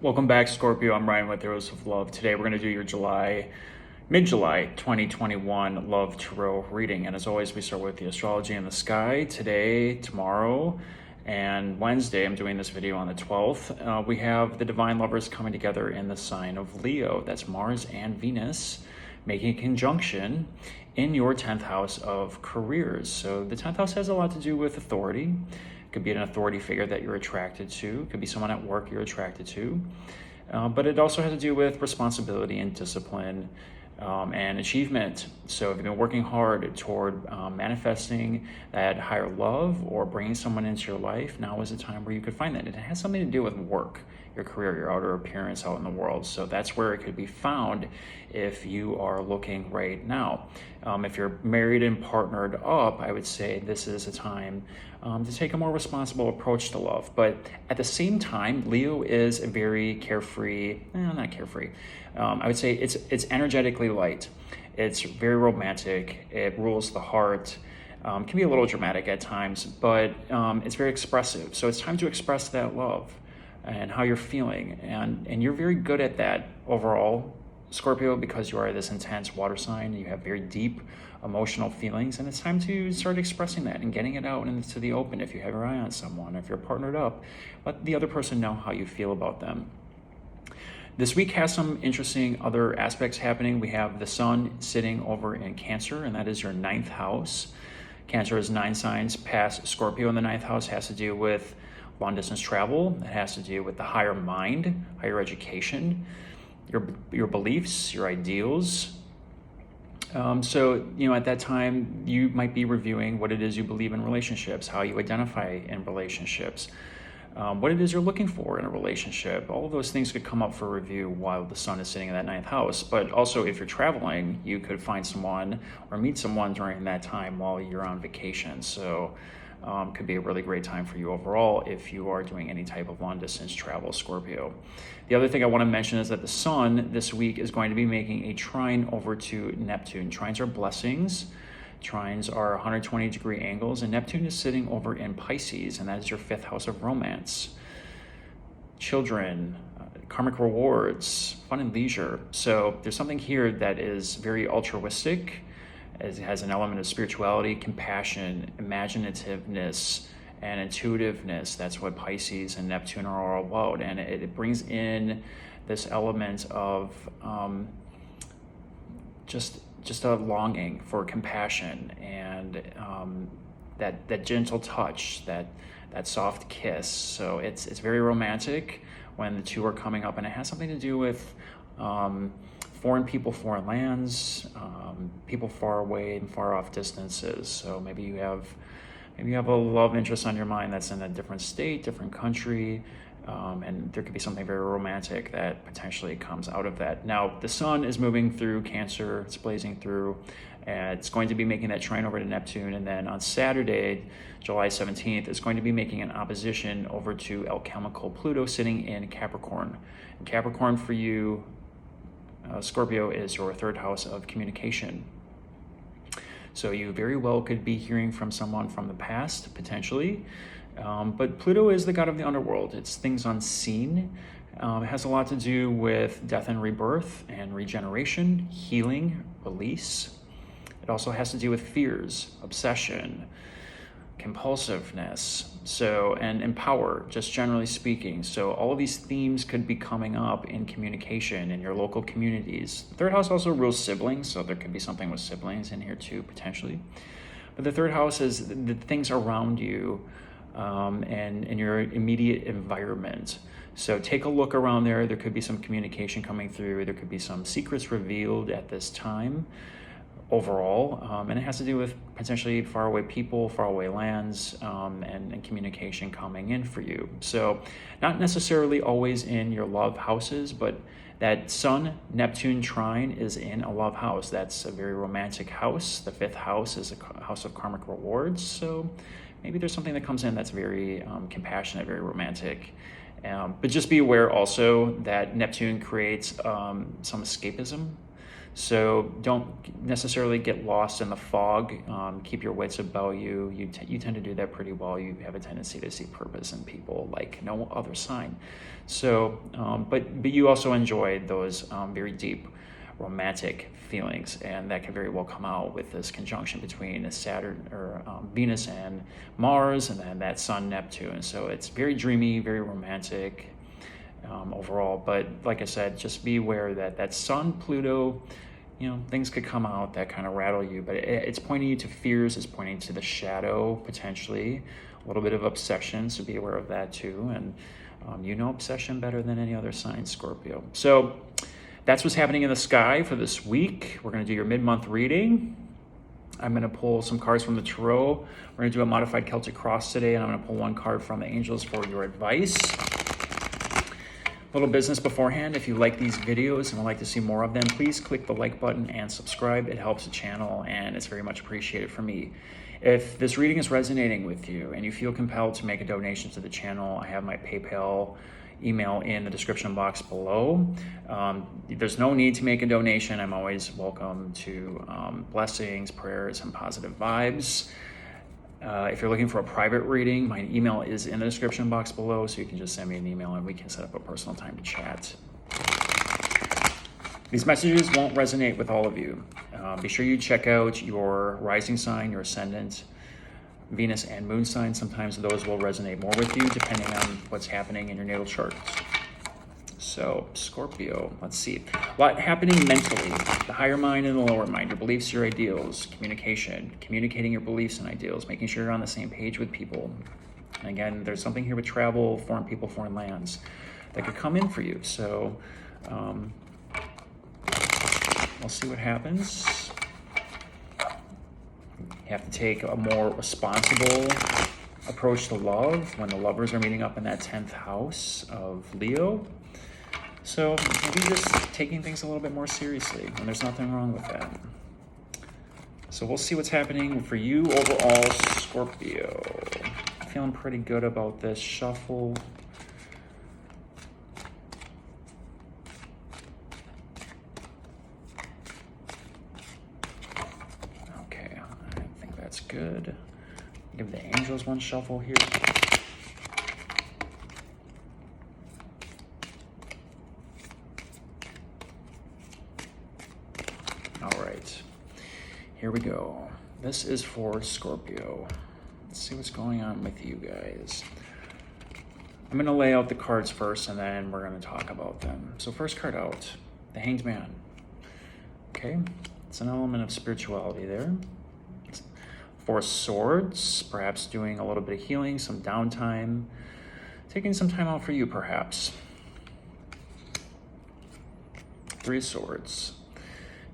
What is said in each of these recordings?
Welcome back, Scorpio. I'm Ryan with Erosoflove. Today we're going to do your mid-July 2021 Love Tarot reading. And as always, we start with the astrology in the sky. Today, tomorrow, and Wednesday, I'm doing this video on the 12th. We have the divine lovers coming together in the sign of Leo. That's Mars and Venus making a conjunction in your 10th house of careers. So the 10th house has a lot to do with authority. Could be an authority figure that you're attracted to. Could be someone at work you're attracted to. But it also has to do with responsibility and discipline and achievement. So if you've been working hard toward manifesting that higher love or bringing someone into your life, now is a time where you could find that. It has something to do with work, your career, your outer appearance out in the world. So that's where it could be found if you are looking right now. If you're married and partnered up, I would say this is a time to take a more responsible approach to love. But at the same time, Leo is a very carefree, not carefree. I would say it's energetically light. It's very romantic. It rules the heart. Can be a little dramatic at times, but it's very expressive. So it's time to express that love and how you're feeling. And you're very good at that overall, Scorpio, because you are this intense water sign. You have very deep emotional feelings, and it's time to start expressing that and getting it out into the open. If you have your eye on someone, if you're partnered up, let the other person know how you feel about them. This week has some interesting other aspects happening. We have the sun sitting over in Cancer, and that is your 9th house. Cancer is 9 signs past Scorpio, and the 9th house has to do with long distance travel. It has to do with the higher mind, higher education, your beliefs, your ideals. So, at that time, you might be reviewing what it is you believe in relationships, how you identify in relationships, what it is you're looking for in a relationship. All of those things could come up for review while the sun is sitting in that 9th house. But also, if you're traveling, you could find someone or meet someone during that time while you're on vacation. So could be a really great time for you overall if you are doing any type of long distance travel, Scorpio. The other thing I want to mention is that the sun this week is going to be making a trine over to Neptune. Trines are blessings. Trines are 120-degree angles, and Neptune is sitting over in Pisces, and that is your 5th house of romance, children, karmic rewards, fun and leisure. So there's something here that is very altruistic. It has an element of spirituality, compassion, imaginativeness, and intuitiveness. That's what Pisces and Neptune are all about. And it brings in this element of just a longing for compassion and that gentle touch, that soft kiss. So it's very romantic when the two are coming up, and it has something to do with foreign people, foreign lands, people far away and far off distances. So maybe you have a love interest on your mind that's in a different state, different country, and there could be something very romantic that potentially comes out of that. Now, the sun is moving through Cancer, it's blazing through, and it's going to be making that trine over to Neptune, and then on Saturday, July 17th, it's going to be making an opposition over to alchemical Pluto sitting in Capricorn. And Capricorn for you, Scorpio, is your 3rd house of communication. So you very well could be hearing from someone from the past, potentially. But Pluto is the god of the underworld. It's things unseen. It has a lot to do with death and rebirth and regeneration, healing, release. It also has to do with fears, obsession, compulsiveness, and power, just generally speaking. So all of these themes could be coming up in communication in your local communities. The 3rd house also rules siblings, so there could be something with siblings in here too, potentially. But the 3rd house is the things around you and in your immediate environment. So take a look around there. There could be some communication coming through. There could be some secrets revealed at this time overall, and it has to do with potentially faraway people, faraway lands, and communication coming in for you. So not necessarily always in your love houses, but that Sun Neptune trine is in a love house. That's a very romantic house. The 5th house is a house of karmic rewards. So maybe there's something that comes in that's very compassionate, very romantic. But just be aware also that Neptune creates some escapism. So don't necessarily get lost in the fog. Keep your wits about you. You tend to do that pretty well. You have a tendency to see purpose in people like no other sign. So, but you also enjoy those very deep romantic feelings, and that can very well come out with this conjunction between Saturn or Venus and Mars, and then that Sun Neptune. So it's very dreamy, very romantic overall. But like I said, just be aware that that Sun Pluto, things could come out that kind of rattle you, but it's pointing you to fears. It's pointing to the shadow, potentially a little bit of obsession, so be aware of that too. And obsession better than any other sign, Scorpio. So that's what's happening in the sky for this week. We're going to do your mid-month reading. I'm going to pull some cards from the Tarot. We're going to do a modified Celtic cross today, and I'm going to pull one card from the angels for your advice. Little business beforehand. If you like these videos and would like to see more of them, please click the like button and subscribe. It helps the channel, and it's very much appreciated for me. If this reading is resonating with you and you feel compelled to make a donation to the channel, I have my PayPal email in the description box below. There's no need to make a donation. I'm always welcome to blessings, prayers, and positive vibes. If you're looking for a private reading, my email is in the description box below, so you can just send me an email and we can set up a personal time to chat. These messages won't resonate with all of you. Be sure you check out your rising sign, your ascendant, Venus and moon sign. Sometimes those will resonate more with you depending on what's happening in your natal chart. So Scorpio, let's see. A lot happening mentally, the higher mind and the lower mind, your beliefs, your ideals, communicating your beliefs and ideals, making sure you're on the same page with people. And again, there's something here with travel, foreign people, foreign lands that could come in for you. So we'll see what happens. You have to take a more responsible approach to love when the lovers are meeting up in that 10th house of Leo. So maybe just taking things a little bit more seriously, and there's nothing wrong with that. So we'll see what's happening for you overall, Scorpio. I'm feeling pretty good about this shuffle. Okay, I think that's good. Give the angels one shuffle here. All right, here we go. This is for Scorpio. Let's see what's going on with you guys. I'm going to lay out the cards first, and then we're going to talk about them. So first card out, the Hanged Man. Okay, it's an element of spirituality there. Four Swords, perhaps doing a little bit of healing, some downtime, taking some time out for you, perhaps. Three of Swords.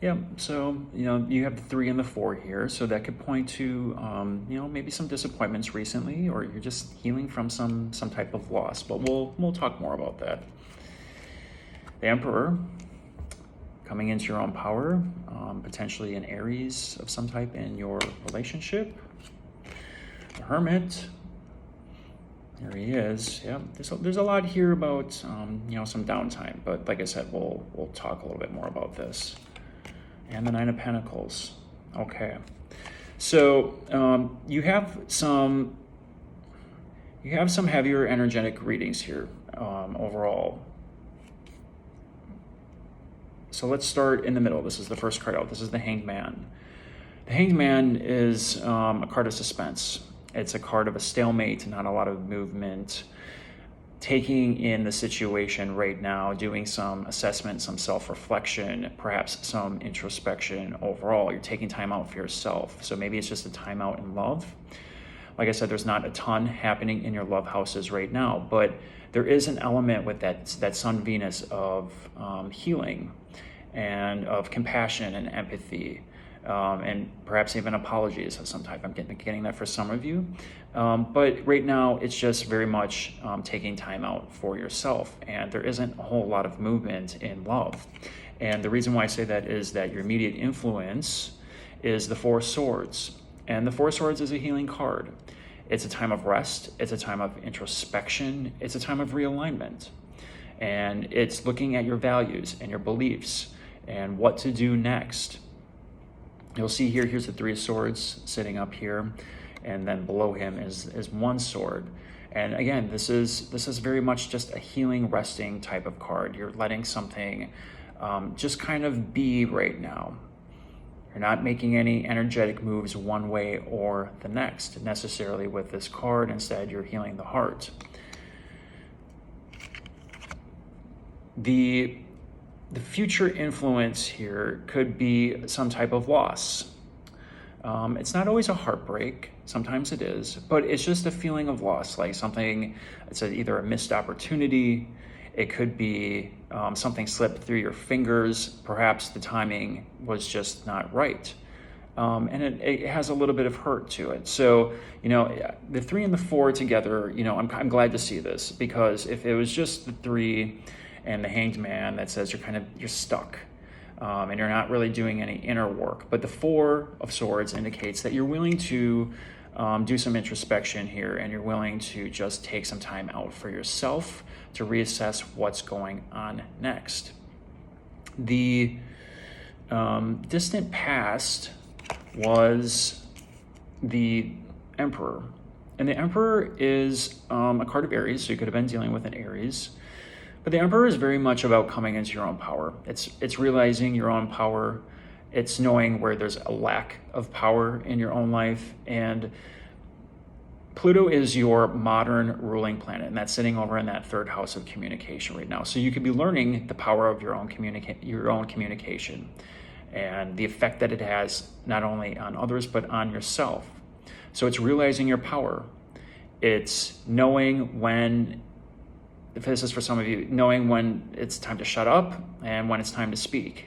Yeah, so, you have the 3 and the 4 here, so that could point to, maybe some disappointments recently, or you're just healing from some type of loss, but we'll talk more about that. The Emperor, coming into your own power, potentially an Aries of some type in your relationship. The Hermit, there he is. Yeah, there's a lot here about, some downtime, but like I said, we'll talk a little bit more about this. And the Nine of Pentacles. Okay, so you have some heavier energetic readings here overall. So let's start in the middle. This is the first card out. This is the Hanged Man. The Hanged Man is a card of suspense. It's a card of a stalemate, not a lot of movement. Taking in the situation right now, doing some assessment, some self-reflection, perhaps some introspection overall. You're taking time out for yourself. So maybe it's just a time out in love. Like I said, there's not a ton happening in your love houses right now, but there is an element with that Sun-Venus of healing and of compassion and empathy, and perhaps even apologies of some type. I'm getting that for some of you. But right now, it's just very much taking time out for yourself, and there isn't a whole lot of movement in love. And the reason why I say that is that your immediate influence is the Four Swords, and the Four Swords is a healing card. It's a time of rest, it's a time of introspection, it's a time of realignment. And it's looking at your values and your beliefs and what to do next. You'll see here, here's the Three of Swords sitting up here, and then below him is one sword. And again, this is very much just a healing, resting type of card. You're letting something just kind of be right now. You're not making any energetic moves one way or the next necessarily with this card. Instead, you're healing the heart. The future influence here could be some type of loss. It's not always a heartbreak. Sometimes it is, but it's just a feeling of loss, like something, it's either a missed opportunity. It could be something slipped through your fingers. Perhaps the timing was just not right. And it has a little bit of hurt to it. So, the 3 and the 4 together, I'm glad to see this, because if it was just the 3 and the Hanged Man, that says you're stuck. And you're not really doing any inner work. But the 4 of Swords indicates that you're willing to do some introspection here, and you're willing to just take some time out for yourself to reassess what's going on next. The distant past was the Emperor. And the Emperor is a card of Aries, so you could have been dealing with an Aries. But the Emperor is very much about coming into your own power. It's realizing your own power. It's knowing where there's a lack of power in your own life. And Pluto is your modern ruling planet, and that's sitting over in that 3rd house of communication right now. So you could be learning the power of your own communication and the effect that it has not only on others, but on yourself. So it's realizing your power. It's knowing when, if this is for some of you, knowing when it's time to shut up and when it's time to speak.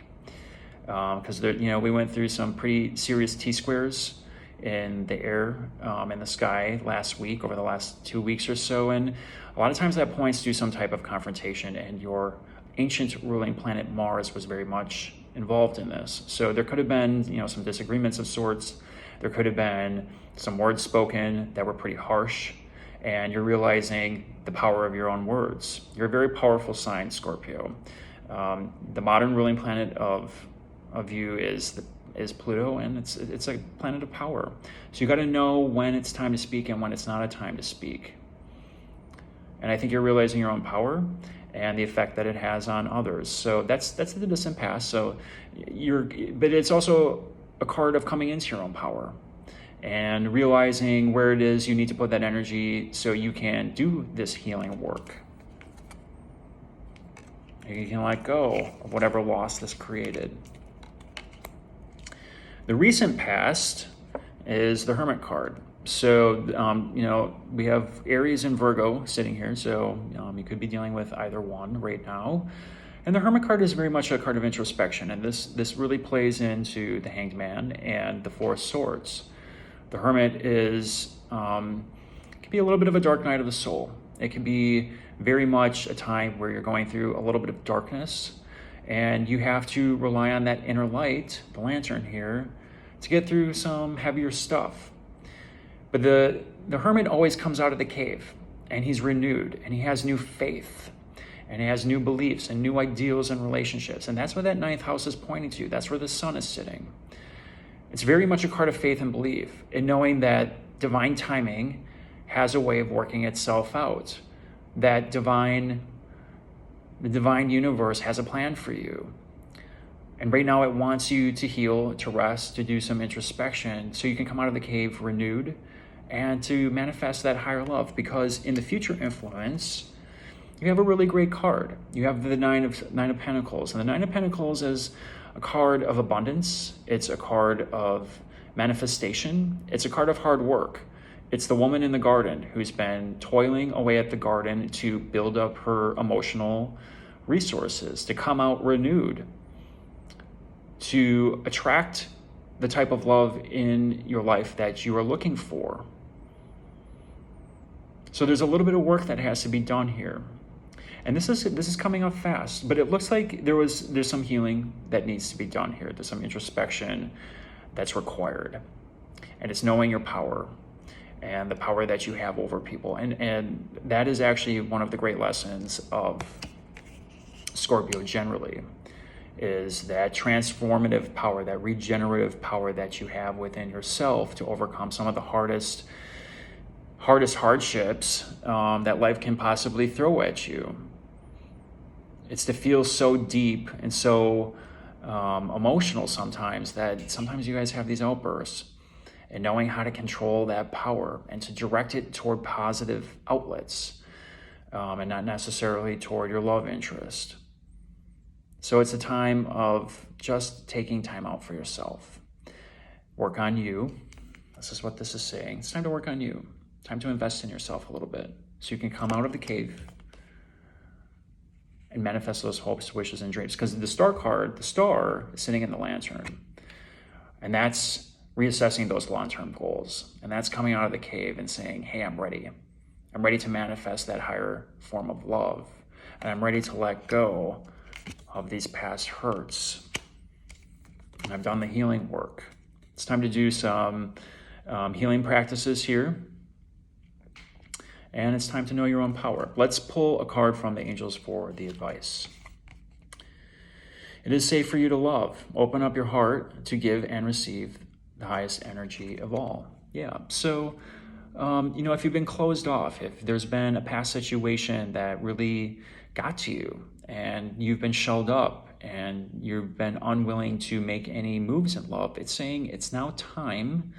Because we went through some pretty serious T-squares in the air, in the sky last week, over the last 2 weeks or so, and a lot of times that points to some type of confrontation, and your ancient ruling planet Mars was very much involved in this. So there could have been some disagreements of sorts. There could have been some words spoken that were pretty harsh, and you're realizing the power of your own words. You're a very powerful sign, Scorpio. The modern ruling planet of you is Pluto, and it's a planet of power. So you got to know when it's time to speak and when it's not a time to speak. And I think you're realizing your own power and the effect that it has on others. So that's the distant past. So but it's also a card of coming into your own power and realizing where it is you need to put that energy so you can do this healing work. You can let go of whatever loss this created. The recent past is the Hermit card. So, we have Aries and Virgo sitting here. So you could be dealing with either one right now. And the Hermit card is very much a card of introspection. And this really plays into the Hanged Man and the 4 of Swords. The Hermit can be a little bit of a dark night of the soul. It can be very much a time where you're going through a little bit of darkness, and you have to rely on that inner light, the lantern here, to get through some heavier stuff. But the Hermit always comes out of the cave, and he's renewed, and he has new faith, and he has new beliefs and new ideals and relationships. And that's what that 9th house is pointing to. That's where the sun is sitting. It's very much a card of faith and belief, in knowing that divine timing has a way of working itself out. That the divine universe has a plan for you. And right now it wants you to heal, to rest, to do some introspection so you can come out of the cave renewed and to manifest that higher love. Because in the future influence, you have a really great card. You have the Nine of Pentacles. And the 9 of Pentacles is a card of abundance. It's a card of manifestation. It's a card of hard work. It's the woman in the garden who's been toiling away at the garden to build up her emotional resources, to come out renewed, to attract the type of love in your life that you are looking for. So there's a little bit of work that has to be done here. And this is coming up fast, but it looks like there's some healing that needs to be done here. There's some introspection that's required. And it's knowing your power and the power that you have over people. And that is actually one of the great lessons of Scorpio generally, is that transformative power, that regenerative power that you have within yourself to overcome some of the hardest hardships that life can possibly throw at you. It's to feel so deep and so emotional sometimes that sometimes you guys have these outbursts, and knowing how to control that power and to direct it toward positive outlets and not necessarily toward your love interest. So it's a time of just taking time out for yourself. Work on you. This is what this is saying. It's time to work on you. Time to invest in yourself a little bit so you can come out of the cave and manifest those hopes, wishes, and dreams. Because the star card, the star, is sitting in the lantern. And that's reassessing those long-term goals. And that's coming out of the cave and saying, hey, I'm ready. I'm ready to manifest that higher form of love. And I'm ready to let go of these past hurts. And I've done the healing work. It's time to do some healing practices here. And it's time to know your own power. Let's pull a card from the angels for the advice. It is safe for you to love. Open up your heart to give and receive the highest energy of all. Yeah, so, if you've been closed off, if there's been a past situation that really got to you and you've been shelled up and you've been unwilling to make any moves in love, it's saying it's now time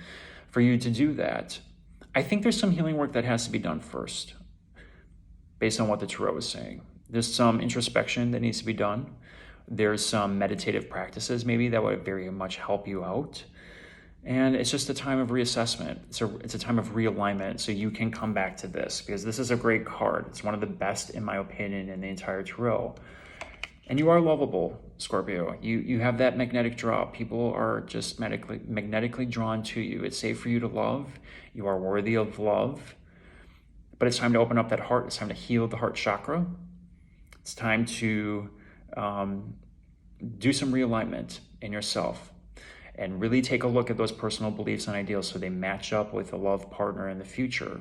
for you to do that. I think there's some healing work that has to be done first, based on what the Tarot is saying. There's some introspection that needs to be done. There's some meditative practices maybe that would very much help you out. And it's just a time of reassessment. It's a time of realignment, so you can come back to this, because this is a great card. It's one of the best, in my opinion, in the entire Tarot. And you are lovable, Scorpio. You have that magnetic draw. People are just magnetically drawn to you. It's safe for you to love. You are worthy of love. But it's time to open up that heart. It's time to heal the heart chakra. It's time to do some realignment in yourself and really take a look at those personal beliefs and ideals so they match up with a love partner in the future.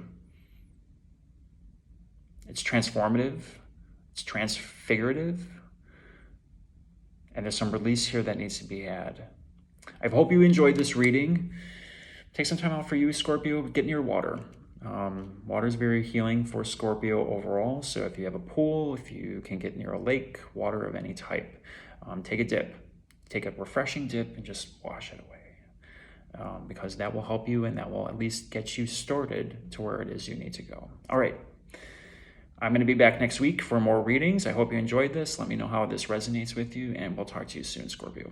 It's transformative. It's transfigurative. And there's some release here that needs to be had. I hope you enjoyed this reading. Take some time out for you, Scorpio. Get near water. Water is very healing for Scorpio overall. So if you have a pool, if you can get near a lake, water of any type, take a dip. Take a refreshing dip and just wash it away. Because that will help you and that will at least get you started to where it is you need to go. All right. I'm going to be back next week for more readings. I hope you enjoyed this. Let me know how this resonates with you, and we'll talk to you soon, Scorpio.